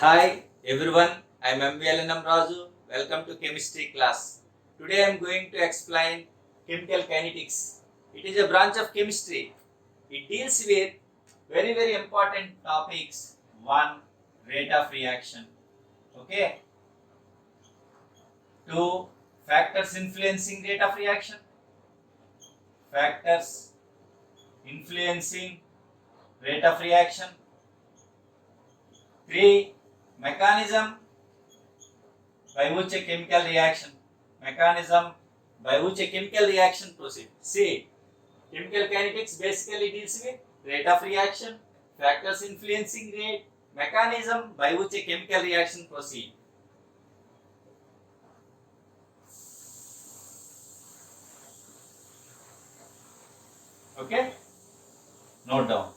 Hi everyone, I am MVLNM Raju. Welcome to chemistry class. Today I am going to explain chemical kinetics. It is a branch of chemistry. It deals with very important topics. One, rate of reaction. Okay. Two, factors influencing rate of reaction. Factors influencing rate of reaction. Three, mechanism by which a chemical reaction proceeds. See, chemical kinetics basically deals with rate of reaction, factors influencing rate, mechanism by which a chemical reaction proceeds. Okay, note down.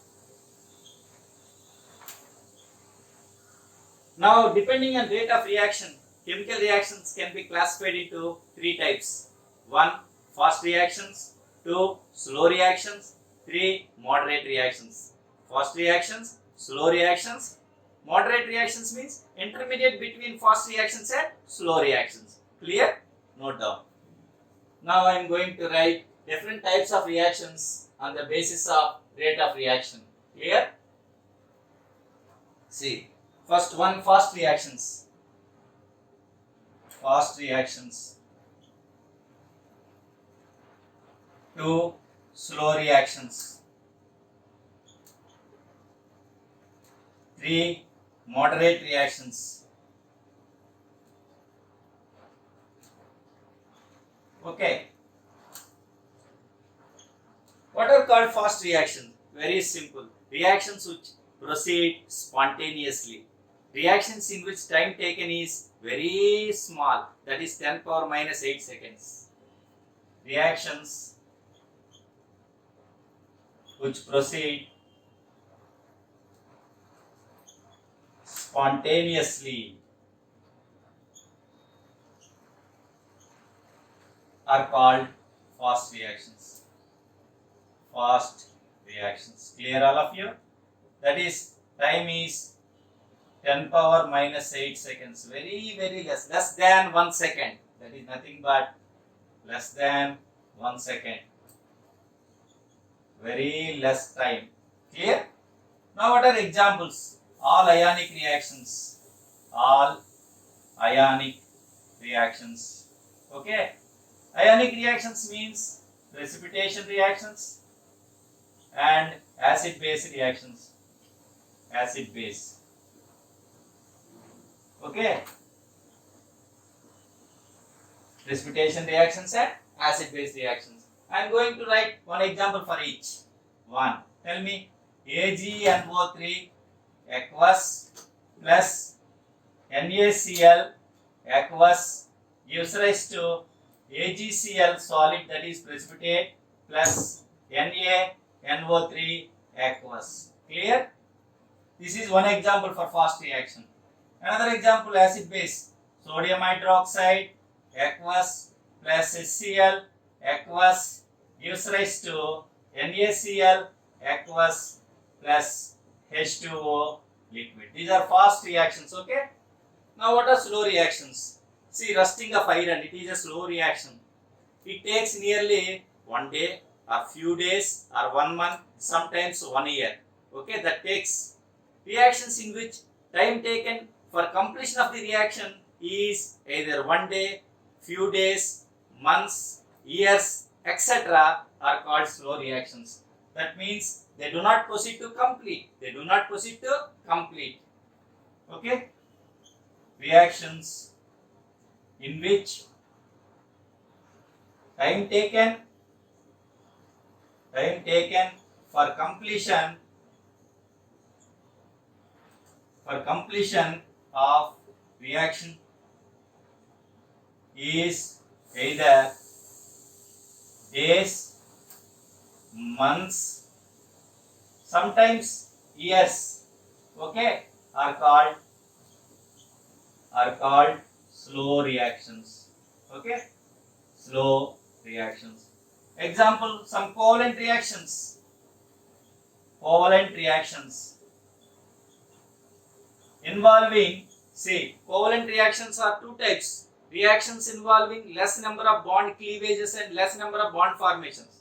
Now, depending on rate of reaction, chemical reactions can be classified into three types. 1. Fast reactions. 2. Slow reactions. 3. Moderate reactions. Fast reactions, slow reactions. Moderate reactions means intermediate between fast reactions and slow reactions. Clear? Note down. Now I am going to write different types of reactions on the basis of rate of reaction. Clear? See. First one, fast reactions. Fast reactions. 2. Slow reactions. 3. Moderate reactions. Okay. What are called fast reactions? Very simple. Reactions which proceed spontaneously. Reactions in which time taken is very small, that is 10 power minus 8 seconds. Reactions which proceed spontaneously are called fast reactions. Fast reactions. Clear all of you? That is, time is 10 power minus 8 seconds. Very less than 1 second. That is nothing but less than 1 second. Very less time. Clear? Now what are examples? All ionic reactions. All ionic reactions. Okay. Ionic reactions means precipitation reactions and acid-base reactions. Acid-base. Okay. Precipitation reactions and acid-base reactions. I am going to write one example for each. 1. Tell me AgNO3 aqueous plus NaCl aqueous gives rise to AgCl solid, that is precipitate, plus NaNO3 aqueous. Clear? This is one example for fast reaction. Another example, acid base. Sodium hydroxide aqueous plus HCl aqueous gives rise to NaCl aqueous plus H2O liquid. These are fast reactions. Okay. Now what are slow reactions? See, rusting of iron, it is a slow reaction. It takes nearly 1 day or few days or 1 month, sometimes 1 year. Okay, that takes. Reactions in which time taken for completion of the reaction is either 1 day, few days, months, years, etc. are called slow reactions. That means they do not proceed to complete. Okay? Reactions in which time taken for completion of reaction is either days, months, sometimes years, okay, are called slow reactions. Okay, slow reactions. Example, some covalent reactions. involving, see, covalent reactions are two types. Reactions involving less number of bond cleavages and less number of bond formations.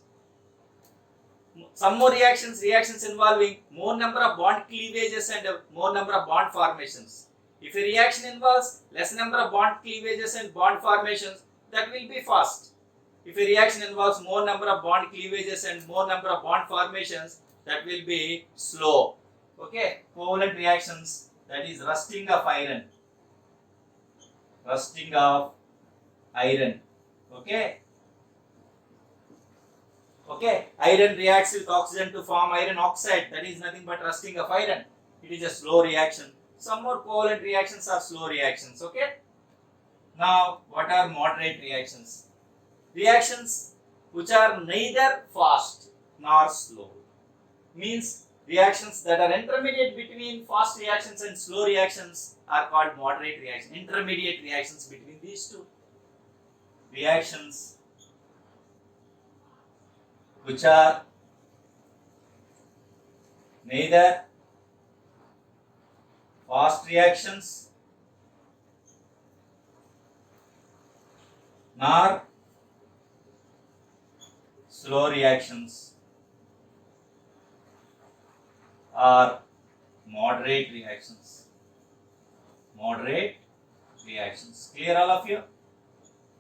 Some more reactions involving more number of bond cleavages and more number of bond formations. If a reaction involves less number of bond cleavages and bond formations, that will be fast. If a reaction involves more number of bond cleavages and more number of bond formations, that will be slow. Okay, covalent reactions, that is rusting of iron. Rusting of iron. Okay. Okay, iron reacts with oxygen to form iron oxide. That is nothing but rusting of iron. It is a slow reaction. Some more covalent reactions are slow reactions. Okay. Now, what are moderate reactions? Reactions which are neither fast nor slow. Means reactions that are intermediate between fast reactions and slow reactions are called moderate reactions. Intermediate reactions between these two. Reactions which are neither fast reactions nor slow reactions are moderate reactions. Moderate reactions. Clear all of you?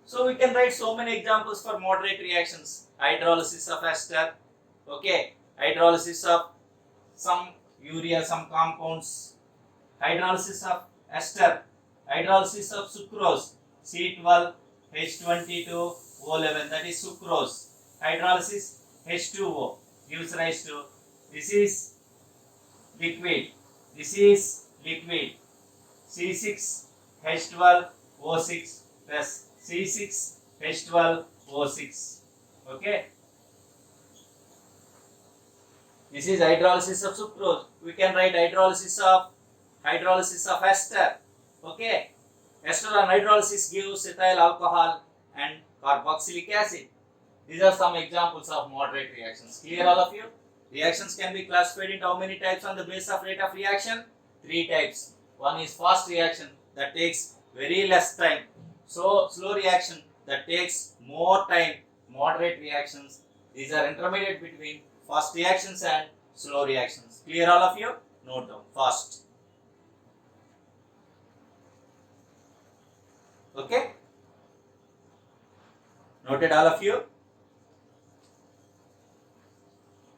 So we can write so many examples for moderate reactions. Hydrolysis of ester. Okay. Hydrolysis of some urea, some compounds. Hydrolysis of ester. Hydrolysis of sucrose. C12, H22, O11. That is sucrose. Hydrolysis H2O gives rise to, this is liquid. This is liquid. C6H12O6 plus C6H12O6. Okay. This is hydrolysis of sucrose. We can write hydrolysis of ester. Okay. Ester on hydrolysis gives ethyl alcohol and carboxylic acid. These are some examples of moderate reactions. Clear all of you? Reactions can be classified into how many types on the basis of rate of reaction? 3 types. One is fast reaction that takes very less time. So slow reaction that takes more time. Moderate reactions, these are intermediate between fast reactions and slow reactions. Clear all of you? Note down fast. Okay? Noted all of you?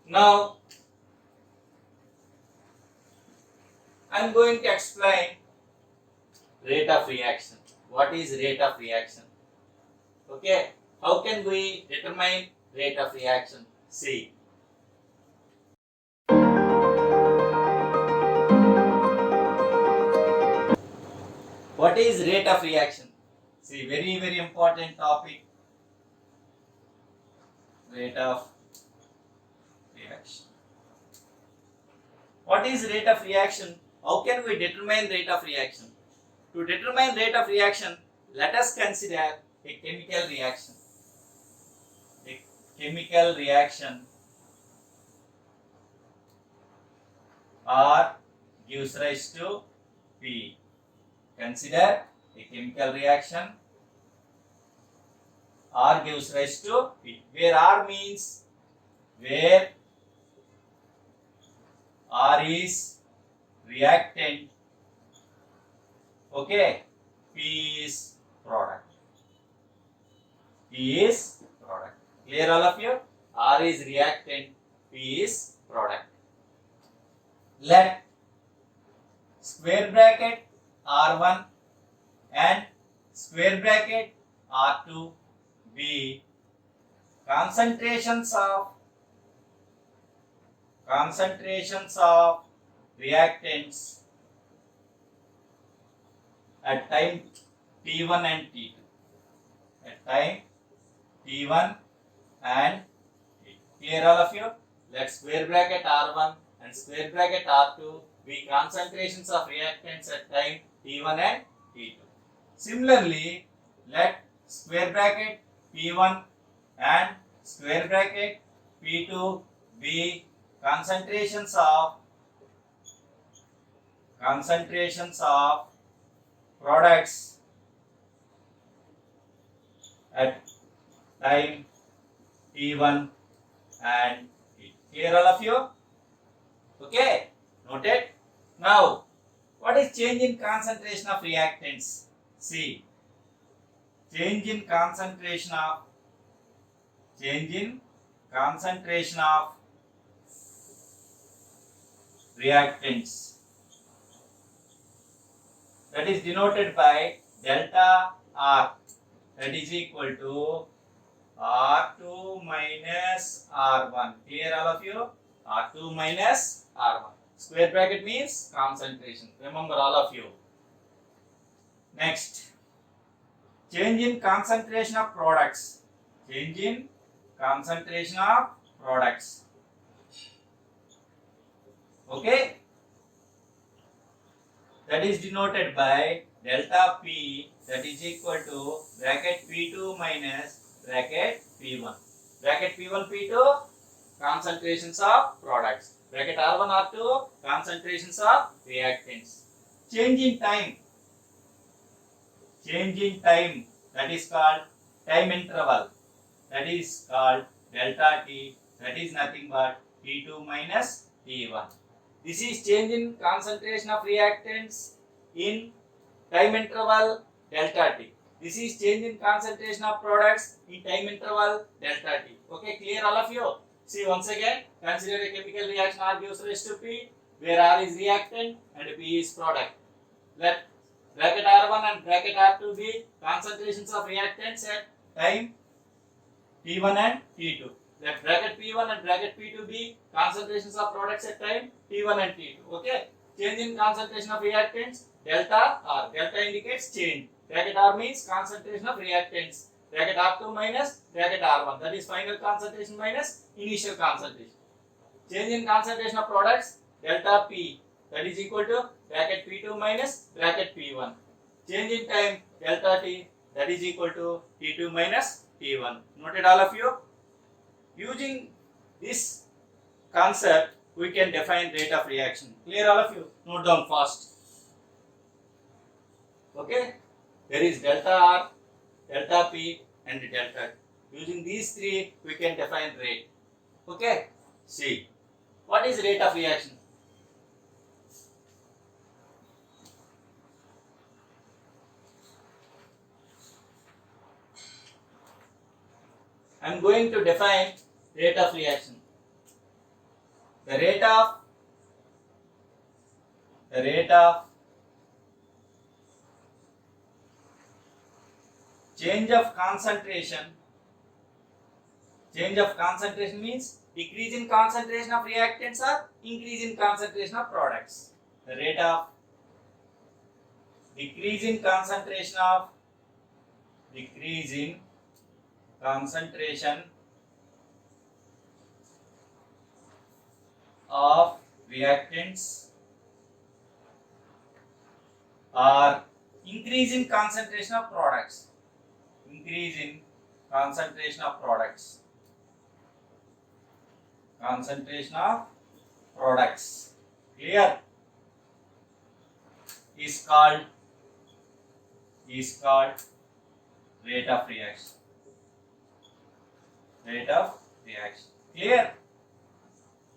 Now, I am going to explain rate of reaction. What is rate of reaction? Okay, how can we determine rate of reaction? See. What is rate of reaction? See, very, very important topic. Rate of reaction. What is rate of reaction? How can we determine rate of reaction? To determine rate of reaction, let us consider a chemical reaction. A chemical reaction R gives rise to P. Consider a chemical reaction R gives rise to P. Where R means where R is reactant, okay, P is product. P is product. Clear all of you? R is reactant, P is product. Let square bracket R1 and square bracket R2 be concentrations of reactants at time T1 and T2. At time T1 and T2. Clear all of you? Let square bracket R1 and square bracket R2 be concentrations of reactants at time T1 and T2. Similarly, let square bracket P1 and square bracket P2 be concentrations of concentrations of products at time T1 and T2. Clear all of you? Okay, noted. Now, what is change in concentration of reactants? See, change in concentration of reactants, that is denoted by delta R, that is equal to R2 minus R1. Clear all of you? R2 minus R1. Square bracket means concentration. Remember all of you. Next, change in concentration of products. Change in concentration of products. Okay? That is denoted by delta P, that is equal to bracket P2 minus bracket P1. Bracket P1, P2, concentrations of products. Bracket R1, R2, concentrations of reactants. Change in time. Change in time, that is called time interval. That is called delta T. That is nothing but T2 minus T1. This is change in concentration of reactants in time interval delta T. This is change in concentration of products in time interval delta T. Okay, clear all of you? See once again, consider a chemical reaction R gives rise to P, where R is reactant and P is product. Let bracket R1 and bracket R2 be concentrations of reactants at time T1 and T2. Let bracket P1 and bracket P2 be concentrations of products at time T1 and T2. Okay. Change in concentration of reactants delta R. Delta indicates change. Bracket R means concentration of reactants. Bracket R2 minus bracket R1. That is final concentration minus initial concentration. Change in concentration of products delta P. That is equal to bracket P2 minus bracket P1. Change in time delta T. That is equal to T2 minus T1. Noted all of you? Using this concept, we can define rate of reaction. Clear all of you? Note down fast. Okay? There is delta R, delta P and delta T. Using these three, we can define rate. Okay? See, what is rate of reaction? I am going to define rate of reaction. The rate of change of concentration means decrease in concentration of reactants or increase in concentration of products. The rate of decrease in concentration of reactants or increase in concentration of products. Increase in concentration of products. Concentration of products. Clear? Is called rate of reaction. Rate of reaction. Clear?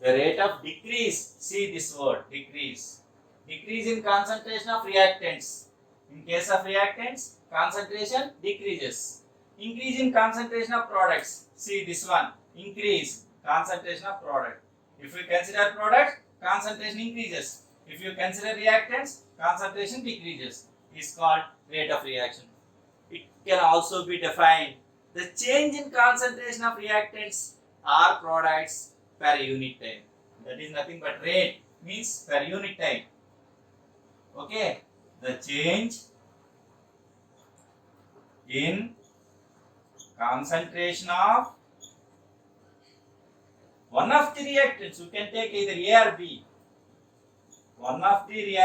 The rate of decrease, see this word, decrease. Decrease in concentration of reactants. In case of reactants, concentration decreases. Increase in concentration of products. See this one, increase concentration of product. If you consider product, concentration increases. If you consider reactants, concentration decreases. Is called rate of reaction. It can also be defined the change in concentration of reactants or products per unit time. That is nothing but rate, means per unit time. Okay, the change in concentration of one of the reactants. You can take either A or B. One of the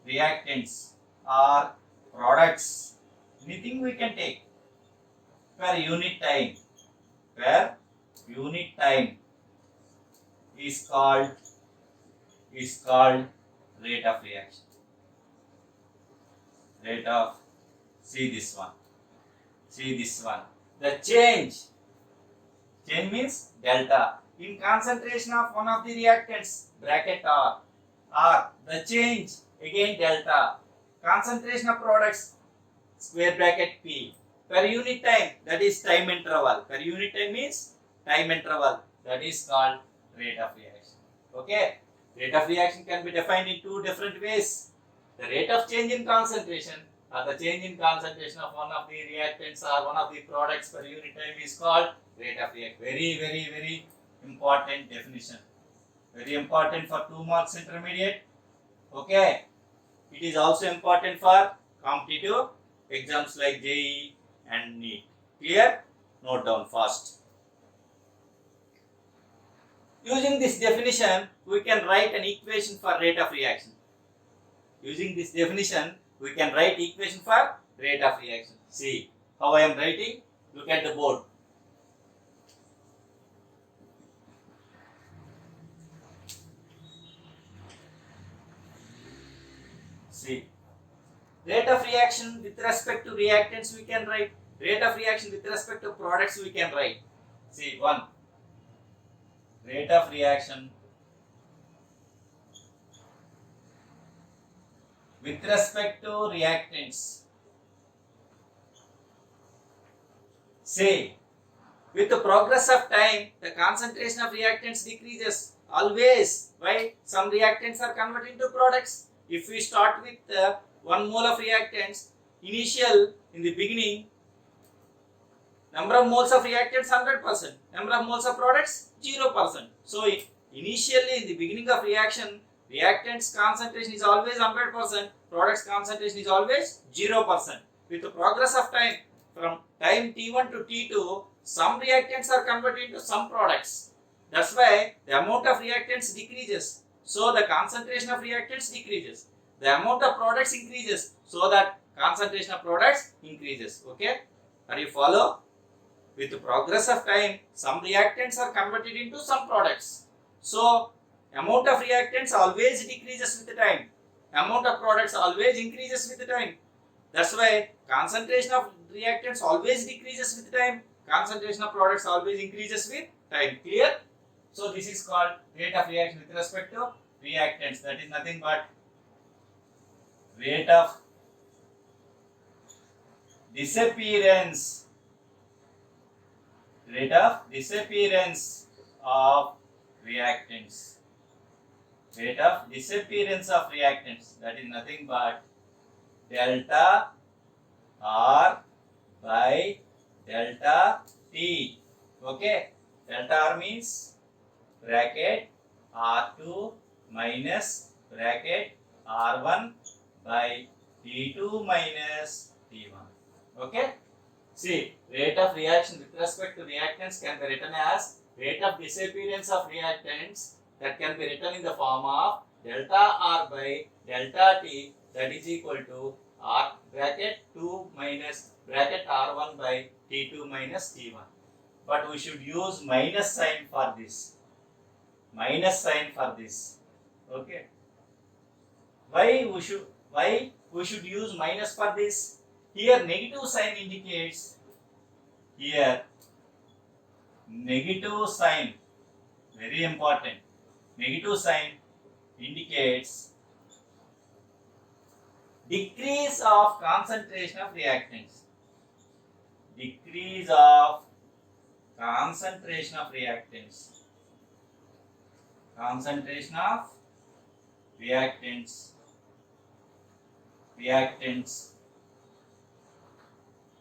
reactants or products. Anything we can take per unit time is called rate of reaction. Rate of, see this one. The change means delta in concentration of one of the reactants, bracket R, the change again delta, concentration of products, square bracket P, per unit time, that is time interval. Per unit time means time interval, that is called rate of reaction. Okay, rate of reaction can be defined in two different ways. The rate of change in concentration or the change in concentration of one of the reactants or one of the products per unit time is called rate of reaction. Very important definition. Very important for 2 marks intermediate. Okay, it is also important for competitive exams like JEE and NEET. Clear? Note down fast. Using this definition, we can write an equation for rate of reaction. Using this definition, we can write equation for rate of reaction. See how I am writing? Look at the board. See, rate of reaction with respect to reactants we can write. Rate of reaction with respect to products we can write. See, 1. Rate of reaction with respect to reactants. Say, with the progress of time, the concentration of reactants decreases. Always. Why? Some reactants are converted into products. If we start with 1 mole of reactants, in the beginning, number of moles of reactants 100%, number of moles of products 0%. So initially in the beginning of reaction, reactants concentration is always 100%, products concentration is always 0%. With the progress of time, from time T1 to T2, some reactants are converted into some products. That's why the amount of reactants decreases. So the concentration of reactants decreases. The amount of products increases. So that concentration of products increases. Okay? Are you follow? With the progress of time, some reactants are converted into some products. So amount of reactants always decreases with the time. Amount of products always increases with the time. That's why concentration of reactants always decreases with time. Concentration of products always increases with time. Clear? So this is called rate of reaction with respect to reactants. That is nothing but rate of disappearance. Rate of disappearance of reactants. Rate of disappearance of reactants. That is nothing but delta R by delta T. Okay? Delta R means bracket R2 minus bracket R1 by T2 minus T1. Okay? See, rate of reaction with respect to reactants can be written as rate of disappearance of reactants, that can be written in the form of delta R by delta T, that is equal to R bracket 2 minus bracket R1 by T2 minus T1. But we should use minus sign for this. Minus sign for this. Okay. Why we should use minus for this? Here negative sign indicates. Here negative sign, very important. Negative sign indicates decrease of concentration of reactants. Decrease of concentration of reactants. Concentration of reactants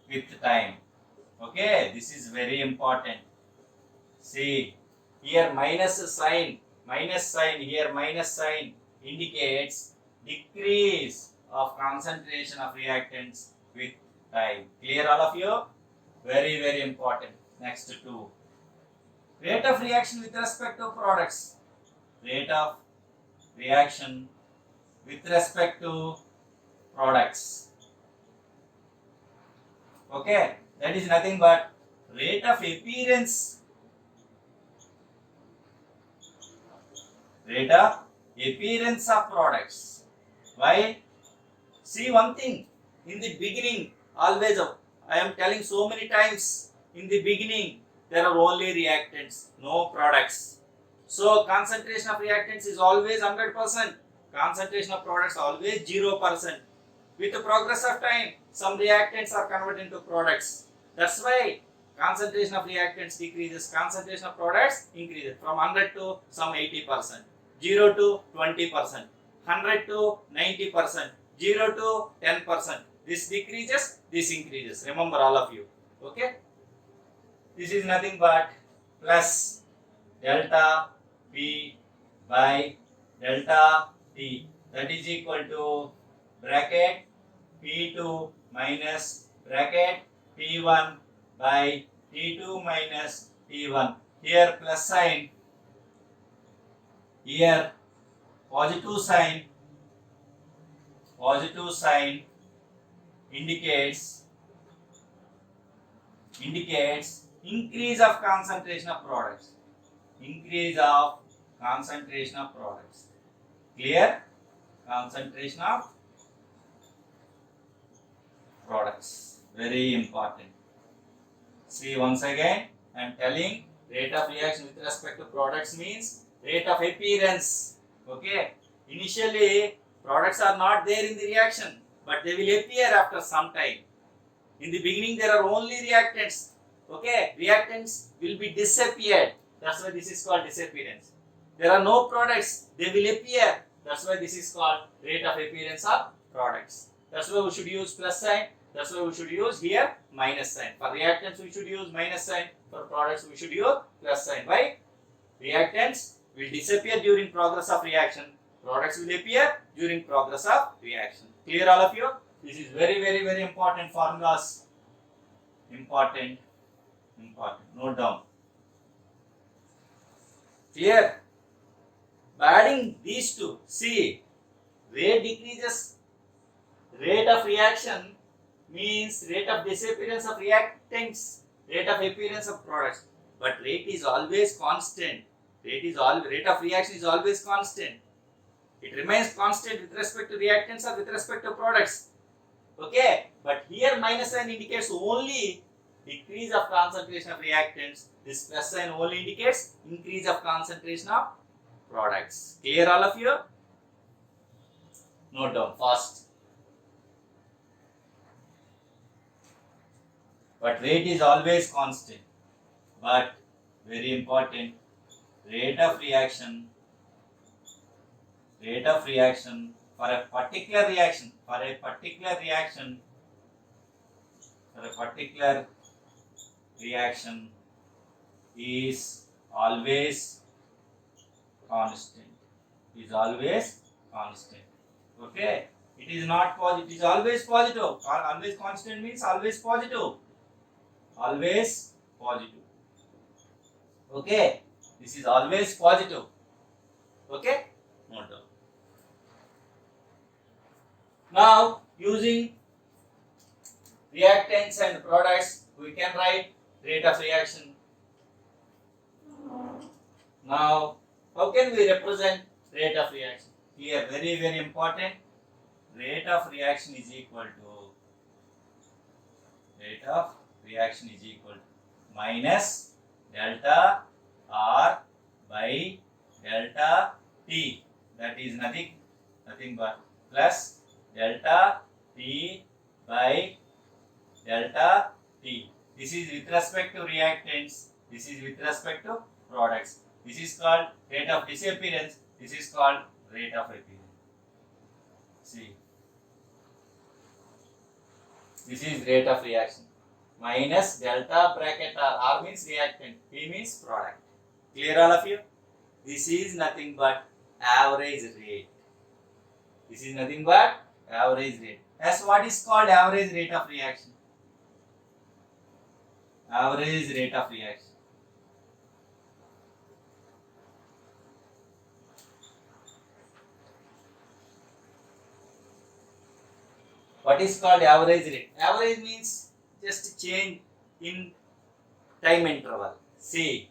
with time. Okay, this is very important. See, here minus sign here minus sign indicates decrease of concentration of reactants with time. Clear all of you? Very important. Next 2. Rate of reaction with respect to products. Rate of reaction with respect to products. Okay, that is nothing but rate of appearance Rate of appearance of products. Why? See one thing, in the beginning, always, I am telling so many times, in the beginning, there are only reactants, no products. So, concentration of reactants is always 100%. Concentration of products always 0%. With the progress of time, some reactants are converted into products. That's why concentration of reactants decreases, concentration of products increases from 100 to some 80%, 0 to 20%, 100 to 90%, 0 to 10%. This decreases, this increases. Remember all of you. Okay? This is nothing but plus delta P by delta T. That is equal to bracket P2 minus bracket P1 by T2 minus T1. Here plus sign, here positive sign indicates increase of concentration of products. Increase of concentration of products. Clear? Concentration of products. Very important. See once again, I am telling rate of reaction with respect to products means rate of appearance. Okay. Initially, products are not there in the reaction, but they will appear after some time. In the beginning, there are only reactants. Okay. Reactants will be disappeared. That's why this is called disappearance. There are no products. They will appear. That's why this is called rate of appearance of products. That's why we should use plus sign. That's why we should use here minus sign. For reactants, we should use minus sign. For products, we should use plus sign. Why? Reactants will disappear during progress of reaction. Products will appear during progress of reaction. Clear all of you? This is very, very, very important formulas. Important. Note down. Clear? By adding these two, see, rate decreases, rate of reaction means rate of disappearance of reactants, rate of appearance of products. But rate is always constant. Rate of reaction is always constant. It remains constant with respect to reactants or with respect to products. Okay, but here minus sign indicates only decrease of concentration of reactants. This plus sign only indicates increase of concentration of products. Clear all of you? Note down fast. But rate is always constant. But very important, rate of reaction for a particular reaction is always constant. Okay, it is not positive. It is always positive. Always constant means always positive. Okay, this is always positive. Okay, note down. Now, using reactants and products, we can write rate of reaction. Now, how can we represent rate of reaction? Here, very, very important. Rate of reaction is equal to minus delta R by delta T. That is nothing but plus delta T by delta T. This is with respect to reactants. This is with respect to products. This is called rate of disappearance. This is called rate of appearance. See. This is rate of reaction. Minus delta bracket R means reactant. P means product. Clear all of you? This is nothing but average rate. As what is called average rate of reaction? What is called average rate? Average means just change in time interval. See.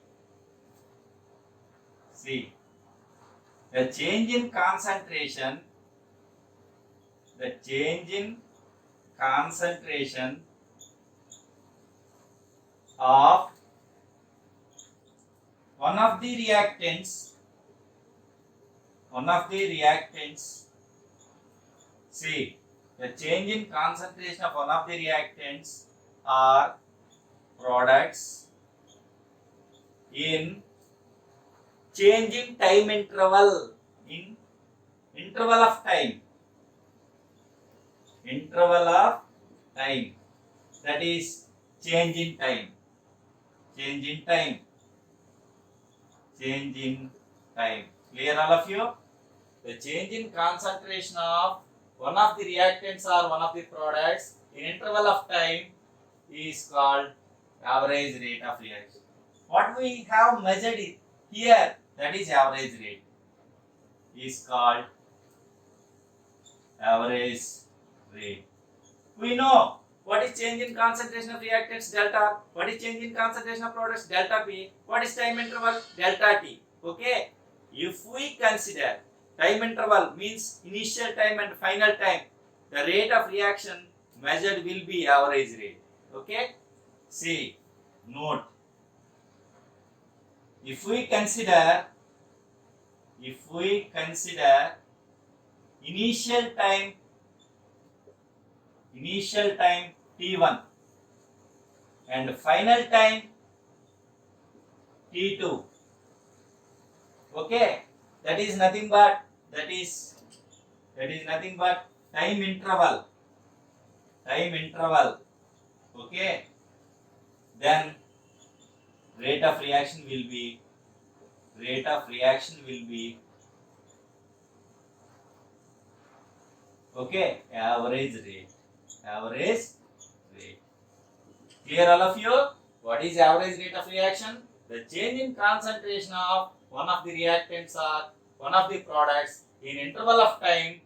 The change in concentration, the change in concentration of one of the reactants, see, the change in concentration of one of the reactants or products in change in time interval, in interval of time, that is change in time, clear all of you? The change in concentration of one of the reactants or one of the products in interval of time is called average rate of reaction. What we have measured here, that is average rate, is called average rate. We know what is change in concentration of reactants, delta. What is change in concentration of products, delta P. What is time interval, delta T. Okay. If we consider time interval means initial time and final time, the rate of reaction measured will be average rate. Okay. See, note. If we consider initial time T1 and final time T2, okay, that is nothing but time interval, okay, then rate of reaction will be okay, average rate. Clear all of you? What is average rate of reaction? The change in concentration of one of the reactants or one of the products in interval of time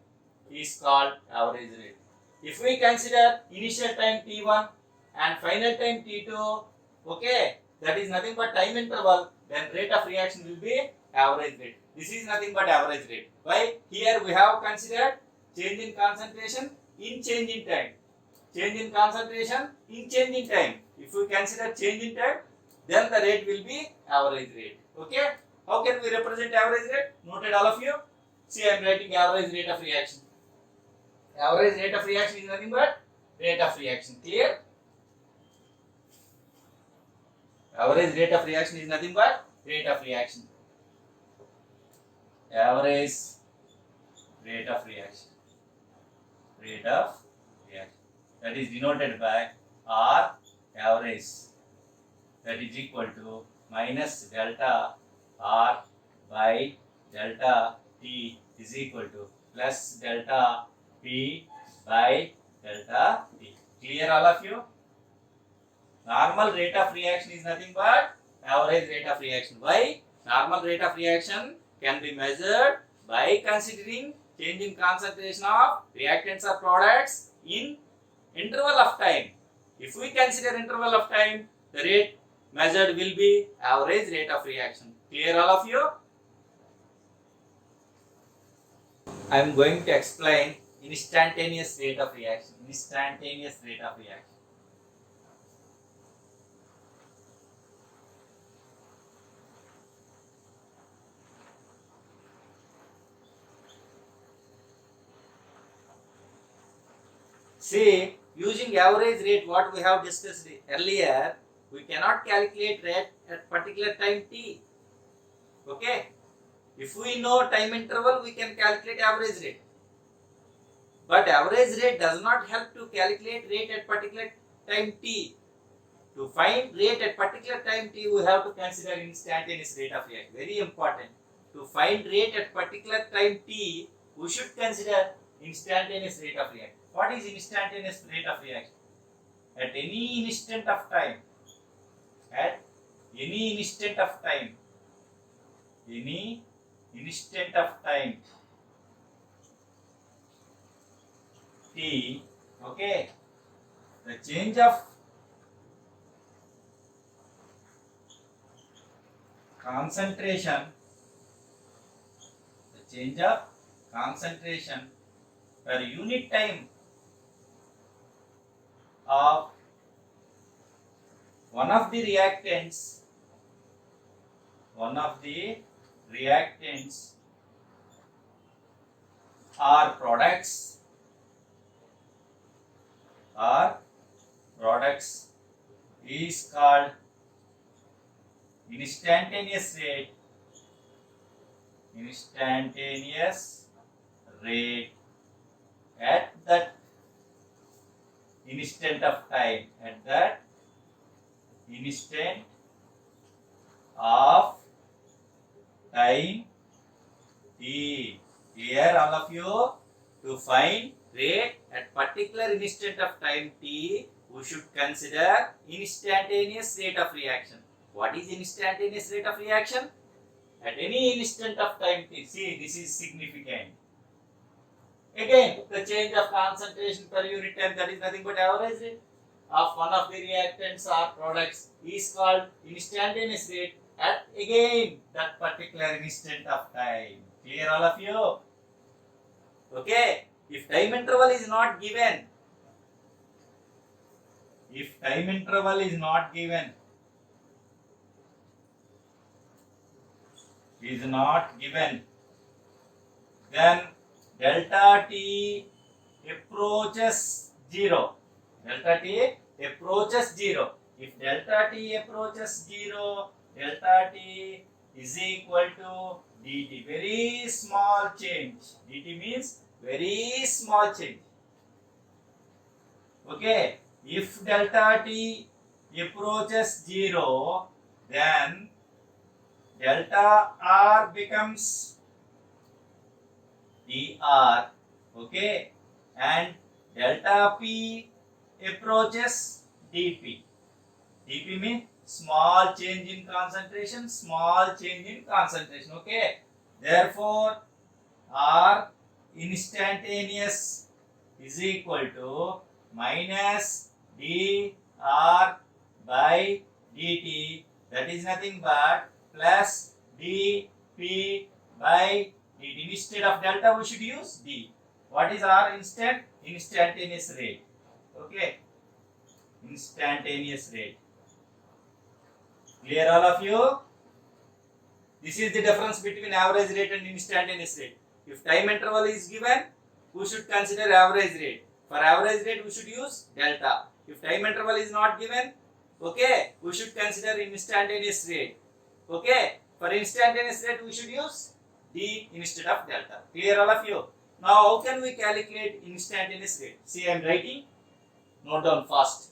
is called average rate. If we consider initial time T1 and final time T2, okay, that is nothing but time interval, then rate of reaction will be average rate. This is nothing but average rate. Why? Here we have considered change in concentration in change in time. Change in concentration in change in time. If we consider change in time, then the rate will be average rate. Okay? How can we represent average rate? Noted all of you? See, I am writing average rate of reaction. Average rate of reaction is nothing but rate of reaction. Clear? Average rate of reaction is nothing but rate of reaction. Average rate of reaction. That is denoted by R average. That is equal to minus delta R by delta T is equal to plus delta P by delta T. Clear all of you? Normal rate of reaction is nothing but average rate of reaction. Why? Normal rate of reaction can be measured by considering change in concentration of reactants or products in interval of time. If we consider interval of time, the rate measured will be average rate of reaction. Clear all of you? I am going to explain instantaneous rate of reaction. See, using average rate, what we have discussed earlier, we cannot calculate rate at particular time t. Okay? If we know time interval, we can calculate average rate. But average rate does not help to calculate rate at particular time t. To find rate at particular time t, we have to consider instantaneous rate of reaction. Very important. To find rate at particular time t, we should consider instantaneous rate of reaction. What is instantaneous rate of reaction? At any instant of time, t, okay, the change of concentration change of concentration per unit time of one of the reactants or products is called instantaneous rate at that instant of time, t. Here all of you, to find rate at particular instant of time t, we should consider instantaneous rate of reaction. What is instantaneous rate of reaction? At any instant of time t. See, this is significant. Again, the change of concentration per unit time, that is nothing but average rate of one of the reactants or products is called instantaneous rate at again that particular instant of time. Clear all of you? Okay. If time interval is not given, then delta t approaches zero. If delta t approaches zero, delta t is equal to dt. Very small change. dt means very small change. Okay. If delta t approaches zero, then delta r becomes dr. Okay. And delta p approaches dp. dp means small change in concentration. Okay. Therefore, R instantaneous is equal to minus dr by dt. That is nothing but plus dp by dt. Instead of delta, we should use d. What is R instant? Instantaneous rate. Okay. Instantaneous rate. Clear all of you? This is the difference between average rate and instantaneous rate. If time interval is given, we should consider average rate. For average rate, we should use delta. If time interval is not given, okay, we should consider instantaneous rate. Okay, for instantaneous rate, we should use d instead of delta. Clear all of you? Now, how can we calculate instantaneous rate? See, I am writing. Note down fast.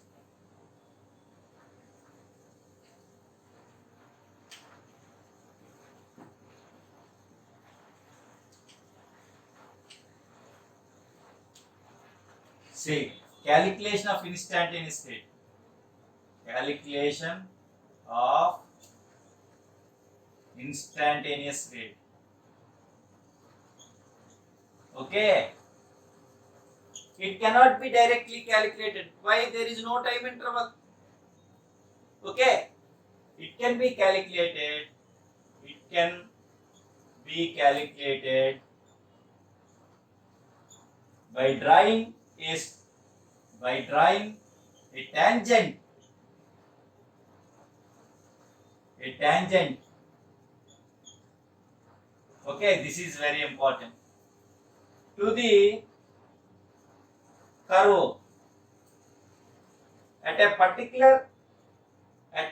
See, calculation of instantaneous rate. Okay. It cannot be directly calculated. Why? There is no time interval. Okay. It can be calculated. By drawing a tangent. Okay, this is very important. To the curve at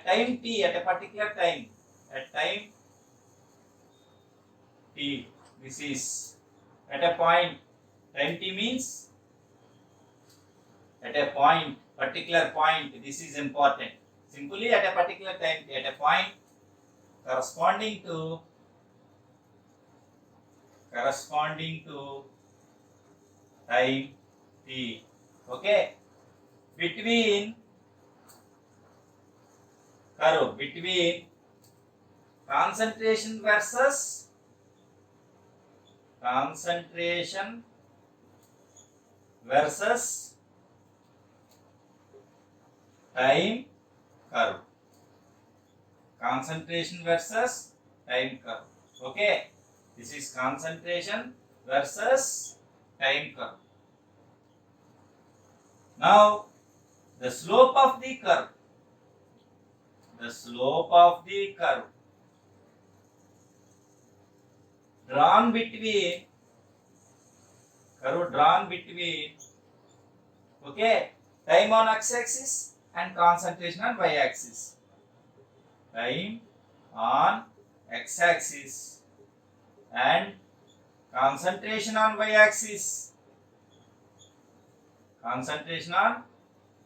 time t, at time t. This is at a point. Time t means at a point, particular point. This is important. Simply at a particular time, at a point corresponding to time t. Okay, between concentration versus time curve. Concentration versus time curve. Okay. This is concentration versus time curve. Now, the slope of the curve. The slope of the curve drawn between okay, time on x-axis and concentration on y-axis. Time on x-axis and concentration on y-axis. Concentration on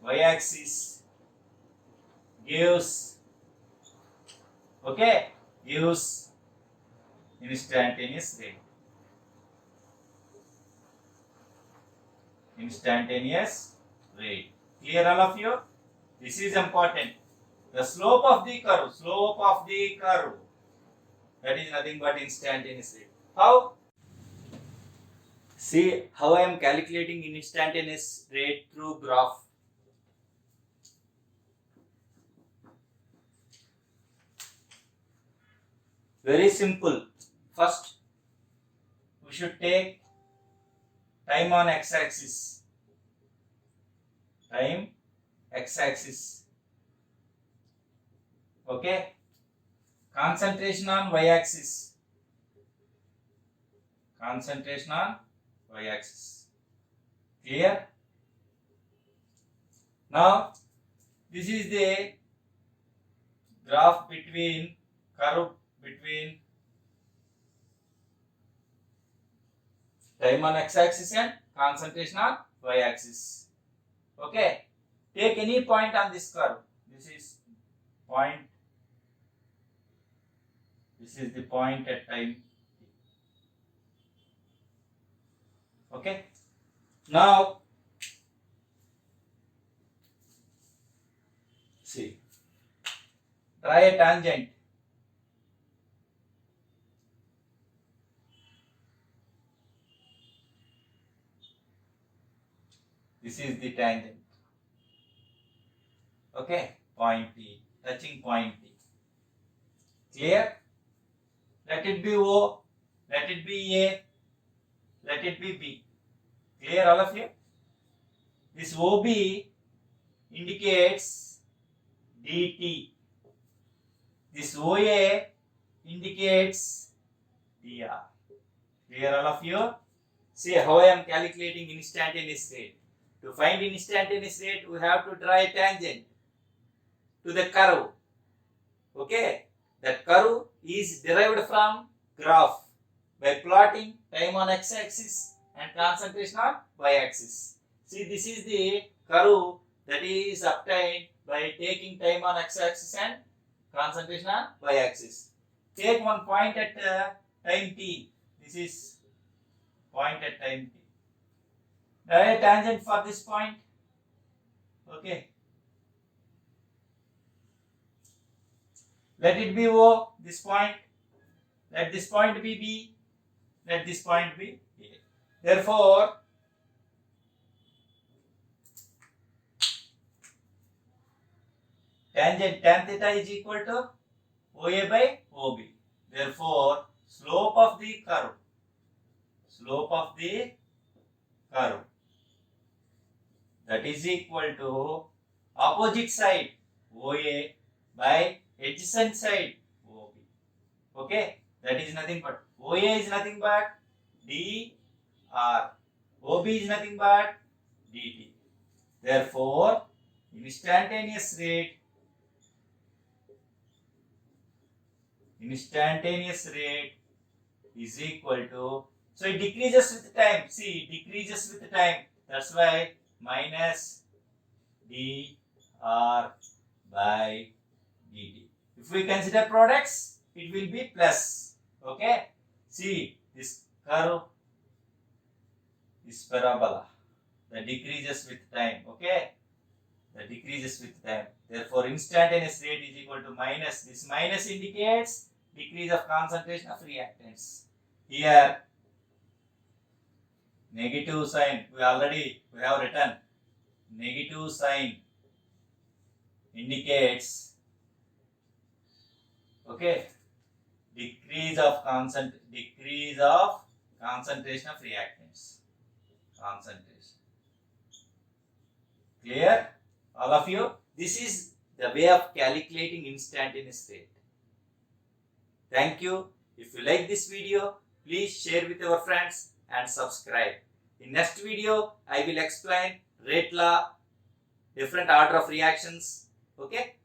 y-axis gives instantaneous rate. Instantaneous rate. Clear all of you? This is important. The slope of the curve. That is nothing but instantaneous rate. How? See how I am calculating instantaneous rate through graph. Very simple. First, we should take time on x-axis. Time x-axis. Okay. Concentration on y-axis. Concentration on y-axis. Clear? Now, this is the graph curve between time on x-axis and concentration on y-axis. Okay. Take any point on this curve. This is point. This is the point at time. Okay. Now, see. Draw a tangent. This is the tangent. Okay, point P, touching point P. Clear? Let it be O, let it be A, let it be B. Clear all of you? This OB indicates dt. This OA indicates dr. Clear all of you? See how I am calculating instantaneous rate. To find instantaneous rate, we have to draw a tangent to the curve. Okay? That curve is derived from graph by plotting time on x-axis and concentration on y-axis. See, this is the curve that is obtained by taking time on x-axis and concentration on y-axis. Take one point at time t. This is point at time t. Draw a tangent for this point. Okay. Let it be O, this point. Let this point be B. Let this point be A. Therefore, tangent tan theta is equal to OA by OB. Therefore, slope of the curve that is equal to opposite side OA by adjacent side OB. Okay, that is nothing but OA is nothing but dr. OB is nothing but dt. Therefore, instantaneous rate is equal to, so it decreases with time. See, it decreases with time. That's why minus dr by dt. If we consider products, it will be plus. Okay. See, this curve is parabola that decreases with time. Okay. That decreases with time. Therefore, instantaneous rate is equal to minus. This minus indicates decrease of concentration of reactants. Here, negative sign, we have written. Negative sign indicates, okay, decrease increase of concentration of reactants. Concentration. Clear? All of you? This is the way of calculating instantaneous rate. Thank you. If you like this video, please share with your friends and subscribe. In next video, I will explain rate law, different order of reactions. Okay?